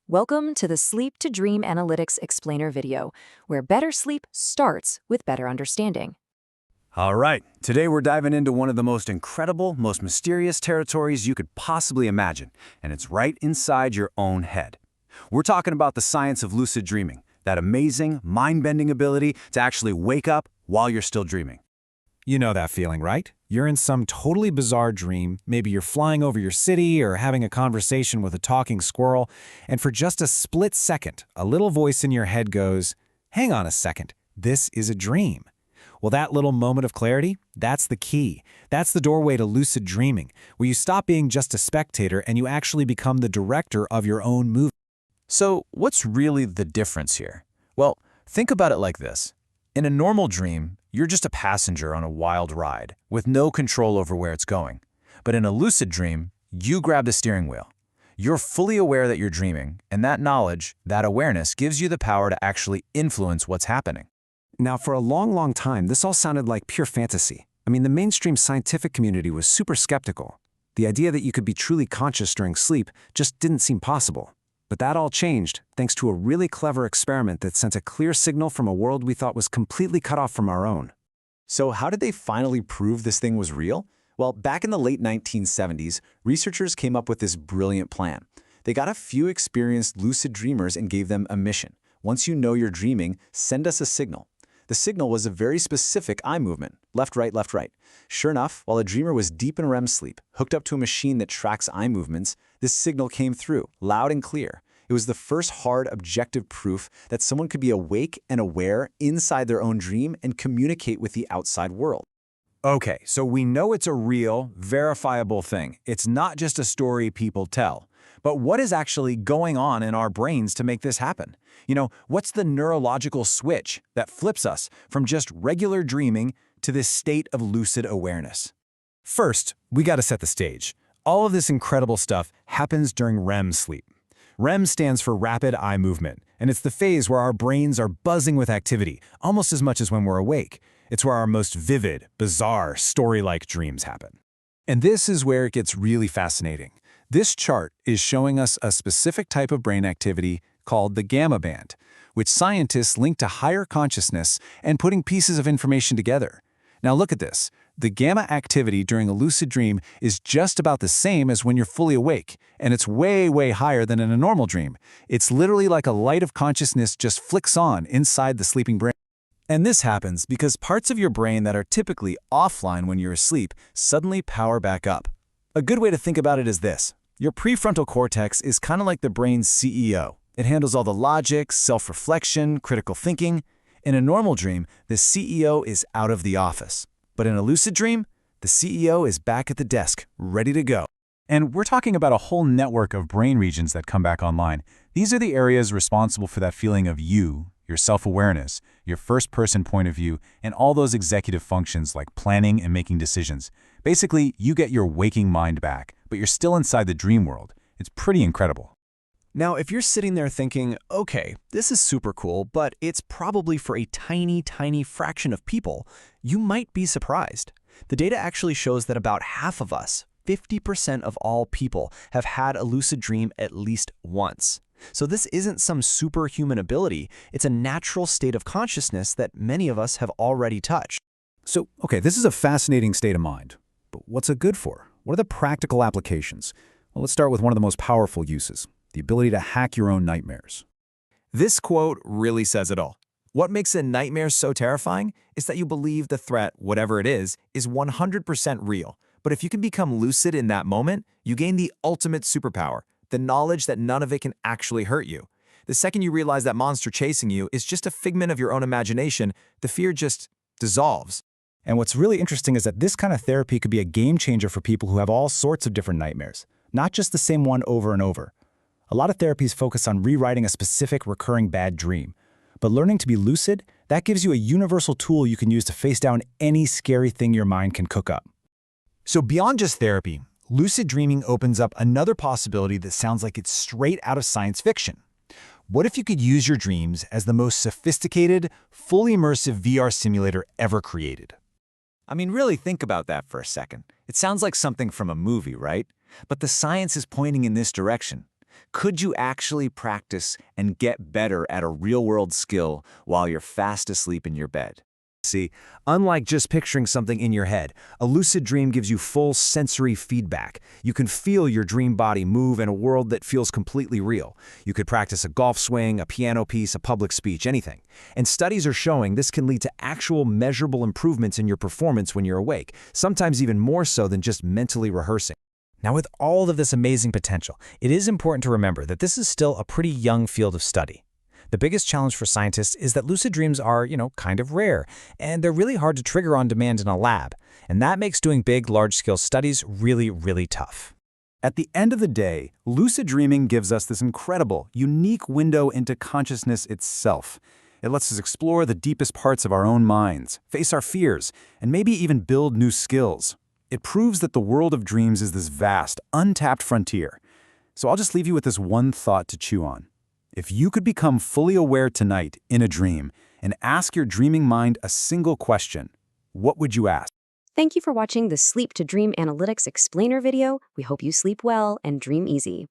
Welcome to the Sleep to Dream Analytics Explainer video, where better sleep starts with better understanding. All right, today we're diving into one of the most incredible, most mysterious territories you could possibly imagine, and it's right inside your own head. We're talking about the science of lucid dreaming, that amazing, mind-bending ability to actually wake up while you're still dreaming. You know that feeling, right? You're in some totally bizarre dream. Maybe you're flying over your city or having a conversation with a talking squirrel, and for just a split second, a little voice in your head goes, "Hang on a second, this is a dream." Well, that little moment of clarity, that's the key. That's the doorway to lucid dreaming, where you stop being just a spectator and you actually become the director of your own movie. So what's really the difference here? Well, think about it like this. In a normal dream, you're just a passenger on a wild ride with no control over where it's going. But in a lucid dream, you grab the steering wheel. You're fully aware that you're dreaming, and that knowledge, that awareness, gives you the power to actually influence what's happening. Now, for a long time, this all sounded like pure fantasy. I mean, the mainstream scientific community was super skeptical. The idea that you could be truly conscious during sleep just didn't seem possible. But that all changed thanks to a really clever experiment that sent a clear signal from a world we thought was completely cut off from our own. So how did they finally prove this thing was real? Well, back in the late 1970s, researchers came up with this brilliant plan. They got a few experienced lucid dreamers and gave them a mission. Once you know you're dreaming, send us a signal. The signal was a very specific eye movement, left, right, left, right. Sure enough, while a dreamer was deep in REM sleep, hooked up to a machine that tracks eye movements, this signal came through, loud and clear. It was the first hard, objective proof that someone could be awake and aware inside their own dream and communicate with the outside world. Okay, so we know it's a real, verifiable thing. It's not just a story people tell. But what is actually going on in our brains to make this happen? What's the neurological switch that flips us from just regular dreaming to this state of lucid awareness? First, we got to set the stage. All of this incredible stuff happens during REM sleep. REM stands for rapid eye movement, and it's the phase where our brains are buzzing with activity, almost as much as when we're awake. It's where our most vivid, bizarre, story-like dreams happen. And this is where it gets really fascinating. This chart is showing us a specific type of brain activity called the gamma band, which scientists link to higher consciousness and putting pieces of information together. Now look at this. The gamma activity during a lucid dream is just about the same as when you're fully awake, and it's way higher than in a normal dream. It's literally like a light of consciousness just flicks on inside the sleeping brain. And this happens because parts of your brain that are typically offline when you're asleep suddenly power back up. A good way to think about it is this. Your prefrontal cortex is kind of like the brain's CEO. It handles all the logic, self-reflection, critical thinking. In a normal dream, the CEO is out of the office. But in a lucid dream, the CEO is back at the desk, ready to go. And we're talking about a whole network of brain regions that come back online. These are the areas responsible for that feeling of you, your self-awareness, your first-person point of view, and all those executive functions like planning and making decisions. Basically, you get your waking mind back, but you're still inside the dream world. It's pretty incredible. Now, if you're sitting there thinking, okay, this is super cool, but it's probably for a tiny fraction of people, you might be surprised. The data actually shows that about half of us, 50% of all people, have had a lucid dream at least once. So this isn't some superhuman ability, it's a natural state of consciousness that many of us have already touched. So, okay, this is a fascinating state of mind. But what's it good for? What are the practical applications? Well, let's start with one of the most powerful uses, the ability to hack your own nightmares. This quote really says it all. What makes a nightmare so terrifying is that you believe the threat, whatever it is 100% real. But if you can become lucid in that moment, you gain the ultimate superpower, the knowledge that none of it can actually hurt you. The second you realize that monster chasing you is just a figment of your own imagination, the fear just dissolves. And what's really interesting is that this kind of therapy could be a game changer for people who have all sorts of different nightmares, not just the same one over and over. A lot of therapies focus on rewriting a specific recurring bad dream. But learning to be lucid, that gives you a universal tool you can use to face down any scary thing your mind can cook up. So beyond just therapy, lucid dreaming opens up another possibility that sounds like it's straight out of science fiction. What if you could use your dreams as the most sophisticated, fully immersive VR simulator ever created? I mean, really think about that for a second. It sounds like something from a movie, right? But the science is pointing in this direction. Could you actually practice and get better at a real-world skill while you're fast asleep in your bed? See, unlike just picturing something in your head, a lucid dream gives you full sensory feedback. You can feel your dream body move in a world that feels completely real. You could practice a golf swing, a piano piece, a public speech, anything. And studies are showing this can lead to actual measurable improvements in your performance when you're awake, sometimes even more so than just mentally rehearsing. Now, with all of this amazing potential, it is important to remember that this is still a pretty young field of study. The biggest challenge for scientists is that lucid dreams are, kind of rare, and they're really hard to trigger on demand in a lab. And that makes doing big, large-scale studies really, really tough. At the end of the day, lucid dreaming gives us this incredible, unique window into consciousness itself. It lets us explore the deepest parts of our own minds, face our fears, and maybe even build new skills. It proves that the world of dreams is this vast, untapped frontier. So I'll just leave you with this one thought to chew on. If you could become fully aware tonight in a dream and ask your dreaming mind a single question, what would you ask? Thank you for watching the Sleep to Dream Analytics Explainer video. We hope you sleep well and dream easy.